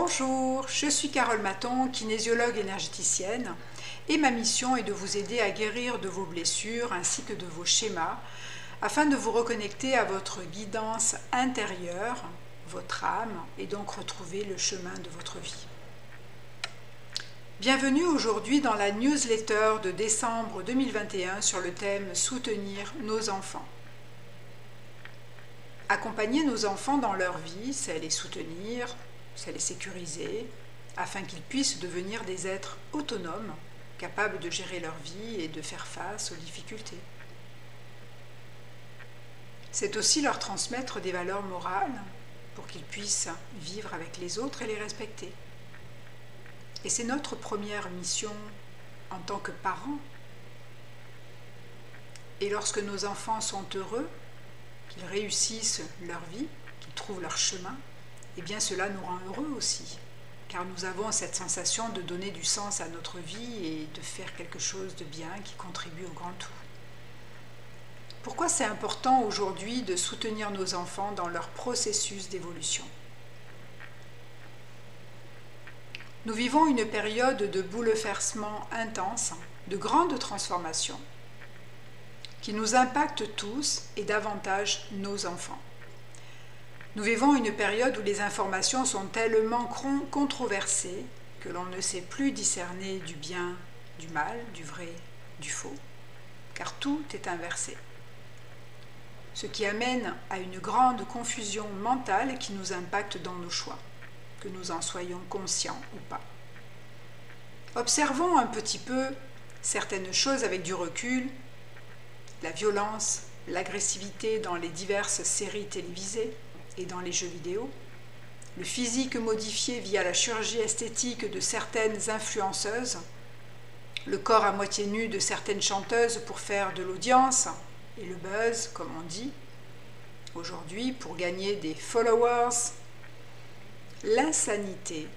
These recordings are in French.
Bonjour, je suis Carole Maton, kinésiologue énergéticienne, et ma mission est de vous aider à guérir de vos blessures ainsi que de vos schémas, afin de vous reconnecter à votre guidance intérieure, votre âme, et donc retrouver le chemin de votre vie. Bienvenue aujourd'hui dans la newsletter de décembre 2021 sur le thème « Soutenir nos enfants ». Accompagner nos enfants dans leur vie, c'est les soutenir, c'est les sécuriser, afin qu'ils puissent devenir des êtres autonomes, capables de gérer leur vie et de faire face aux difficultés. C'est aussi leur transmettre des valeurs morales pour qu'ils puissent vivre avec les autres et les respecter. Et c'est notre première mission en tant que parents. Et lorsque nos enfants sont heureux, qu'ils réussissent leur vie, qu'ils trouvent leur chemin, eh bien cela nous rend heureux aussi, car nous avons cette sensation de donner du sens à notre vie et de faire quelque chose de bien qui contribue au grand tout. Pourquoi c'est important aujourd'hui de soutenir nos enfants dans leur processus d'évolution? Nous vivons une période de bouleversement intense, de grandes transformations, qui nous impactent tous et davantage nos enfants. Nous vivons une période où les informations sont tellement controversées que l'on ne sait plus discerner du bien, du mal, du vrai, du faux, car tout est inversé. Ce qui amène à une grande confusion mentale qui nous impacte dans nos choix, que nous en soyons conscients ou pas. Observons un petit peu certaines choses avec du recul, la violence, l'agressivité dans les diverses séries télévisées et dans les jeux vidéo, le physique modifié via la chirurgie esthétique de certaines influenceuses, le corps à moitié nu de certaines chanteuses pour faire de l'audience et le buzz, comme on dit, aujourd'hui pour gagner des followers, l'insanité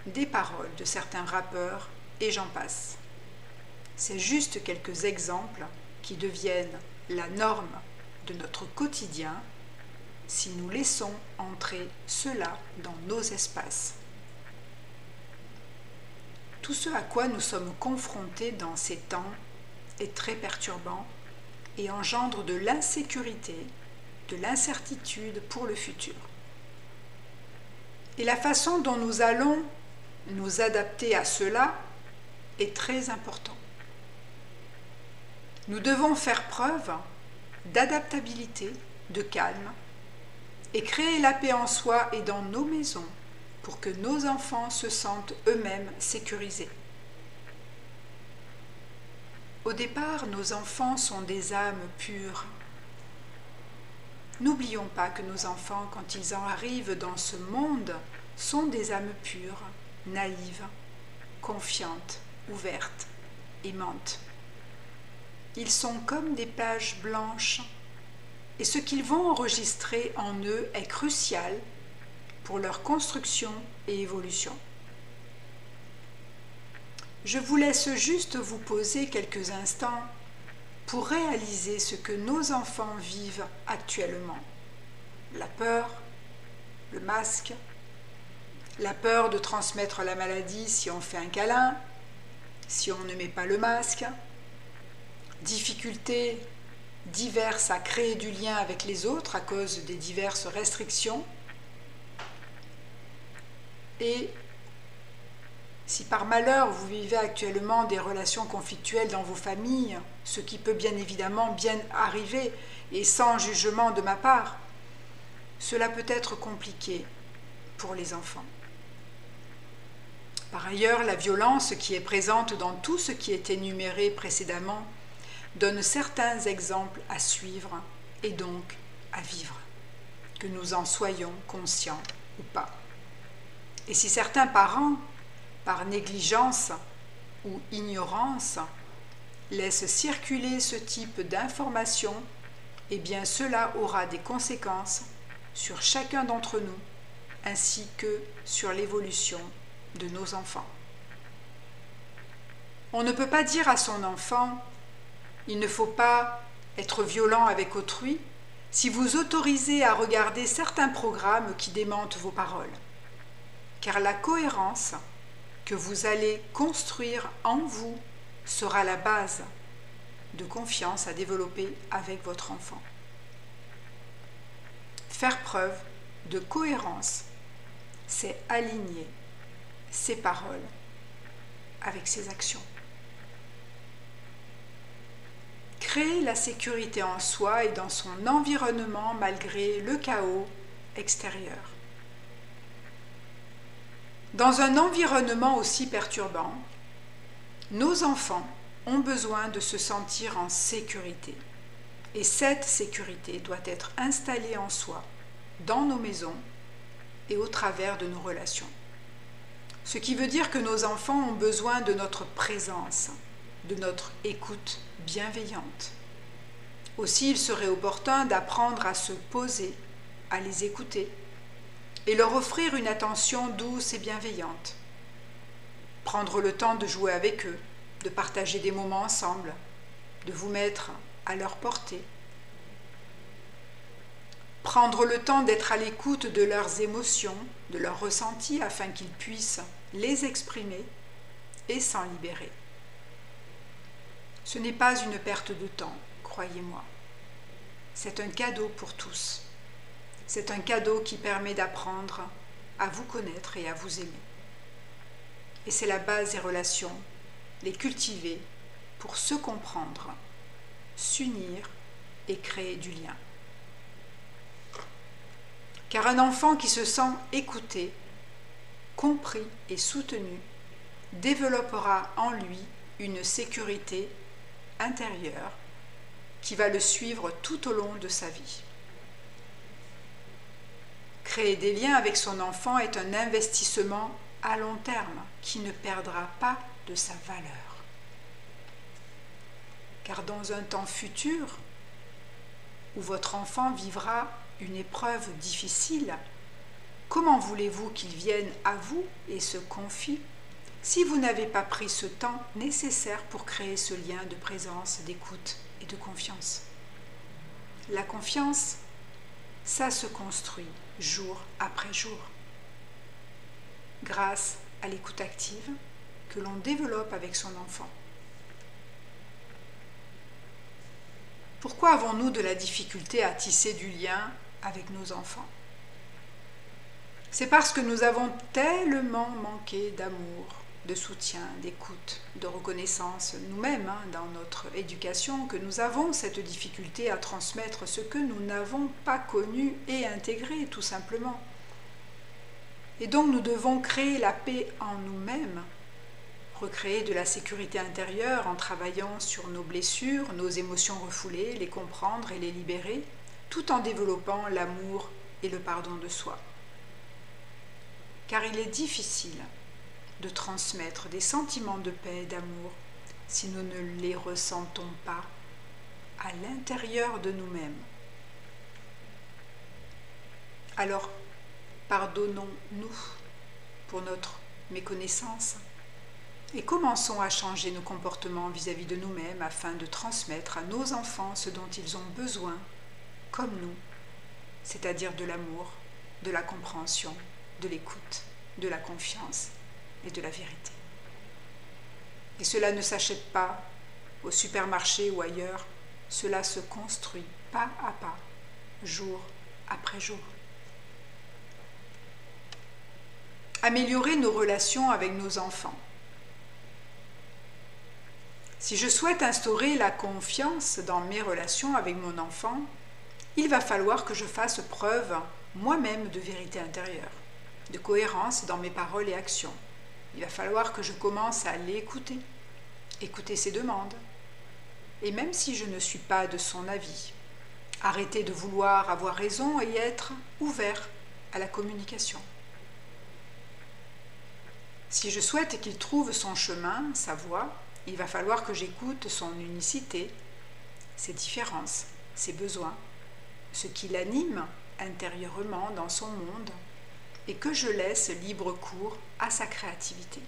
des paroles de certains rappeurs et j'en passe. C'est juste quelques exemples qui deviennent la norme de notre quotidien si nous laissons entrer cela dans nos espaces. Tout ce à quoi nous sommes confrontés dans ces temps est très perturbant et engendre de l'insécurité, de l'incertitude pour le futur. Et la façon dont nous allons nous adapter à cela est très importante. Nous devons faire preuve d'adaptabilité, de calme, et créer la paix en soi et dans nos maisons pour que nos enfants se sentent eux-mêmes sécurisés. Au départ, nos enfants sont des âmes pures. N'oublions pas que nos enfants, quand ils en arrivent dans ce monde, sont des âmes pures, naïves, confiantes, ouvertes, aimantes. Ils sont comme des pages blanches et ce qu'ils vont enregistrer en eux est crucial pour leur construction et évolution. Je vous laisse juste vous poser quelques instants pour réaliser ce que nos enfants vivent actuellement. La peur, le masque, la peur de transmettre la maladie si on fait un câlin, si on ne met pas le masque, difficultés diverses à créer du lien avec les autres à cause des diverses restrictions. Et si par malheur vous vivez actuellement des relations conflictuelles dans vos familles, ce qui peut bien évidemment bien arriver et sans jugement de ma part, cela peut être compliqué pour les enfants. Par ailleurs, la violence qui est présente dans tout ce qui est énuméré précédemment donne certains exemples à suivre et donc à vivre, que nous en soyons conscients ou pas. Et si certains parents, par négligence ou ignorance, laissent circuler ce type d'informations, eh bien cela aura des conséquences sur chacun d'entre nous, ainsi que sur l'évolution de nos enfants. On ne peut pas dire à son enfant « Il ne faut pas être violent avec autrui » si vous autorisez à regarder certains programmes qui démentent vos paroles. car la cohérence que vous allez construire en vous sera la base de confiance à développer avec votre enfant. Faire preuve de cohérence, c'est aligner ses paroles avec ses actions. Créer la sécurité en soi et dans son environnement malgré le chaos extérieur. Dans un environnement aussi perturbant, nos enfants ont besoin de se sentir en sécurité. Et cette sécurité doit être installée en soi, dans nos maisons et au travers de nos relations. Ce qui veut dire que nos enfants ont besoin de notre présence, de notre écoute bienveillante. Aussi, il serait opportun d'apprendre à se poser, à les écouter et leur offrir une attention douce et bienveillante. Prendre le temps de jouer avec eux, de partager des moments ensemble, de vous mettre à leur portée. Prendre le temps d'être à l'écoute de leurs émotions, de leurs ressentis, afin qu'ils puissent les exprimer et s'en libérer. Ce n'est pas une perte de temps, croyez-moi. C'est un cadeau pour tous. C'est un cadeau qui permet d'apprendre à vous connaître et à vous aimer. Et c'est la base des relations, les cultiver pour se comprendre, s'unir et créer du lien. Car un enfant qui se sent écouté, compris et soutenu développera en lui une sécurité intérieure qui va le suivre tout au long de sa vie. Créer des liens avec son enfant est un investissement à long terme qui ne perdra pas de sa valeur. Car dans un temps futur, où votre enfant vivra une épreuve difficile, comment voulez-vous qu'il vienne à vous et se confie si vous n'avez pas pris ce temps nécessaire pour créer ce lien de présence, d'écoute et de confiance? La confiance, ça se construit jour après jour, grâce à l'écoute active que l'on développe avec son enfant. Pourquoi avons-nous de la difficulté à tisser du lien avec nos enfants? C'est parce que nous avons tellement manqué d'amour, de soutien, d'écoute, de reconnaissance nous-mêmes dans notre éducation que nous avons cette difficulté à transmettre ce que nous n'avons pas connu et intégré tout simplement. Et donc nous devons créer la paix en nous-mêmes, recréer de la sécurité intérieure en travaillant sur nos blessures, nos émotions refoulées, les comprendre et les libérer, tout en développant l'amour et le pardon de soi. Car il est difficile de transmettre des sentiments de paix et d'amour si nous ne les ressentons pas à l'intérieur de nous-mêmes. Alors, pardonnons-nous pour notre méconnaissance et commençons à changer nos comportements vis-à-vis de nous-mêmes afin de transmettre à nos enfants ce dont ils ont besoin, comme nous, c'est-à-dire de l'amour, de la compréhension, de l'écoute, de la confiance et de la vérité. Et cela ne s'achète pas au supermarché ou ailleurs, cela se construit pas à pas, jour après jour. Améliorer nos relations avec nos enfants. Si je souhaite instaurer la confiance dans mes relations avec mon enfant, il va falloir que je fasse preuve moi-même de vérité intérieure, de cohérence dans mes paroles et actions. Il va falloir que je commence à l'écouter, écouter ses demandes. Et même si je ne suis pas de son avis, arrêter de vouloir avoir raison et être ouvert à la communication. Si je souhaite qu'il trouve son chemin, sa voie, il va falloir que j'écoute son unicité, ses différences, ses besoins, ce qui l'anime intérieurement dans son monde, et que je laisse libre cours à sa créativité.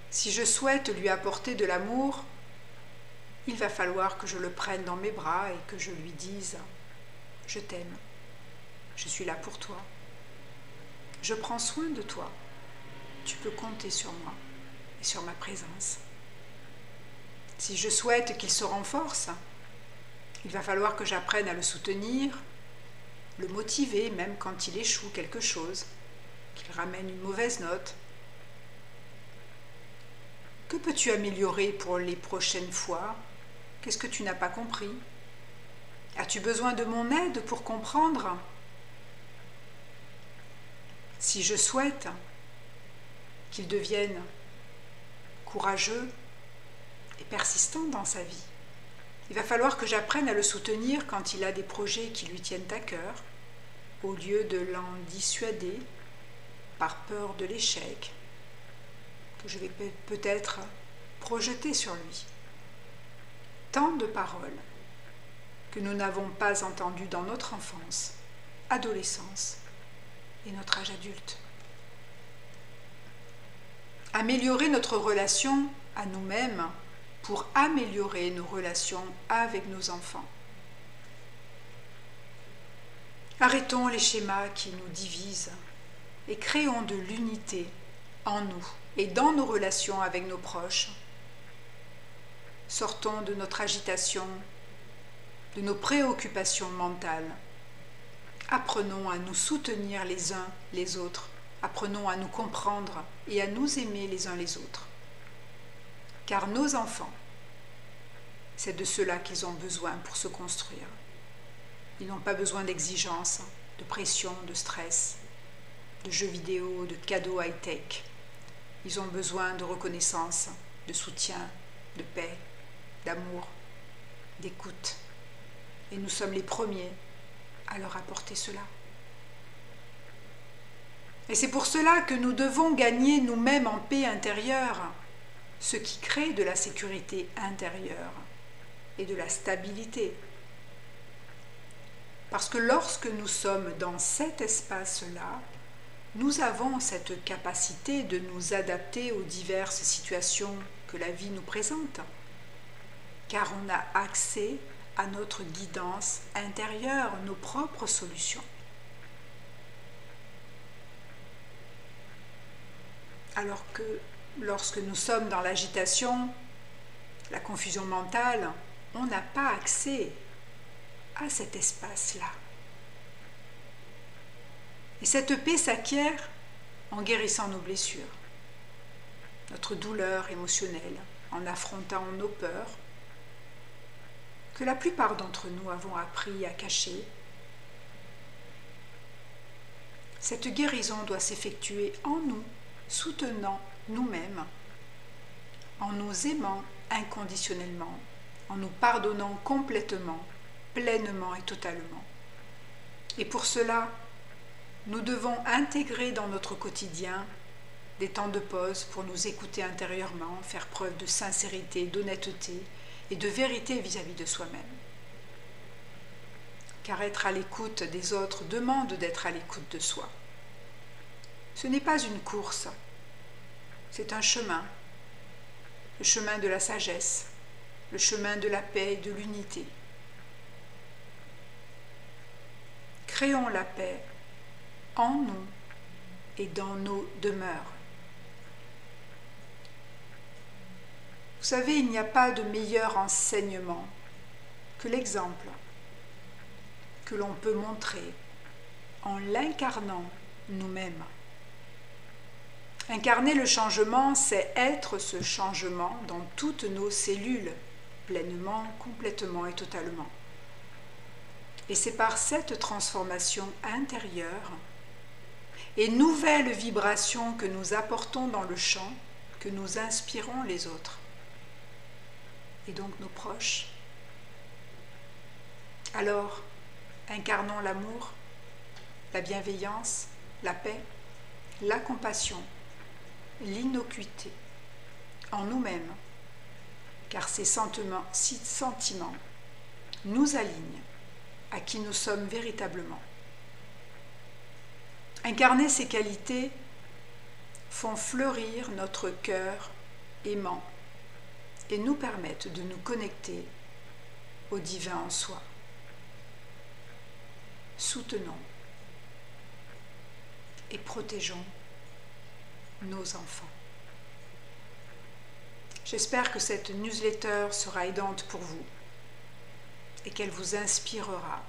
Si je souhaite lui apporter de l'amour, il va falloir que je le prenne dans mes bras et que je lui dise « Je t'aime, je suis là pour toi ». je prends soin de toi. Tu peux compter sur moi et sur ma présence. Si je souhaite qu'il se renforce, il va falloir que j'apprenne à le soutenir, le motiver même quand il échoue quelque chose, qu'il ramène une mauvaise note. Que peux-tu améliorer pour les prochaines fois? Qu'est-ce que tu n'as pas compris? As-tu besoin de mon aide pour comprendre? Si je souhaite qu'il devienne courageux et persistant dans sa vie, il va falloir que j'apprenne à le soutenir quand il a des projets qui lui tiennent à cœur, au lieu de l'en dissuader par peur de l'échec, que je vais peut-être projeter sur lui. Tant de paroles que nous n'avons pas entendues dans notre enfance, adolescence et notre âge adulte. Améliorer notre relation à nous-mêmes pour améliorer nos relations avec nos enfants. Arrêtons les schémas qui nous divisent et créons de l'unité en nous et dans nos relations avec nos proches. Sortons de notre agitation, de nos préoccupations mentales. Apprenons à nous soutenir les uns les autres. Apprenons à nous comprendre et à nous aimer les uns les autres. Car nos enfants, c'est de cela qu'ils ont besoin pour se construire. Ils n'ont pas besoin d'exigences, de pression, de stress, de jeux vidéo, de cadeaux high-tech. Ils ont besoin de reconnaissance, de soutien, de paix, d'amour, d'écoute. Et nous sommes les premiers à leur apporter cela. Et c'est pour cela que nous devons gagner nous-mêmes en paix intérieure, ce qui crée de la sécurité intérieure et de la stabilité. Parce que lorsque nous sommes dans cet espace-là, nous avons cette capacité de nous adapter aux diverses situations que la vie nous présente, car on a accès à notre guidance intérieure, nos propres solutions. Alors que lorsque nous sommes dans l'agitation, la confusion mentale, on n'a pas accès à cet espace-là. Et cette paix s'acquiert en guérissant nos blessures, notre douleur émotionnelle, en affrontant nos peurs, que la plupart d'entre nous avons appris à cacher. Cette guérison doit s'effectuer en nous, soutenant nous-mêmes, en nous aimant inconditionnellement, en nous pardonnant complètement, pleinement et totalement. Et pour cela, nous devons intégrer dans notre quotidien des temps de pause pour nous écouter intérieurement, faire preuve de sincérité, d'honnêteté et de vérité vis-à-vis de soi-même. Car être à l'écoute des autres demande d'être à l'écoute de soi. Ce n'est pas une course, c'est un chemin, le chemin de la sagesse, le chemin de la paix et de l'unité. Créons la paix en nous et dans nos demeures. Vous savez, il n'y a pas de meilleur enseignement que l'exemple que l'on peut montrer en l'incarnant nous-mêmes. Incarner le changement, c'est être ce changement dans toutes nos cellules, pleinement, complètement et totalement. Et c'est par cette transformation intérieure et nouvelle vibration que nous apportons dans le champ que nous inspirons les autres, et donc nos proches. Alors, incarnons l'amour, la bienveillance, la paix, la compassion, l'innocuité en nous-mêmes, car ces sentiments nous alignent à qui nous sommes véritablement. Incarner ces qualités font fleurir notre cœur aimant et nous permettent de nous connecter au divin en soi. Soutenons et protégeons nos enfants. J'espère que cette newsletter sera aidante pour vous et qu'elle vous inspirera.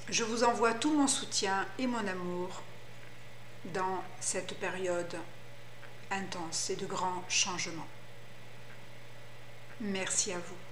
Je vous envoie tout mon soutien et mon amour dans cette période intense et de grands changements. Merci à vous.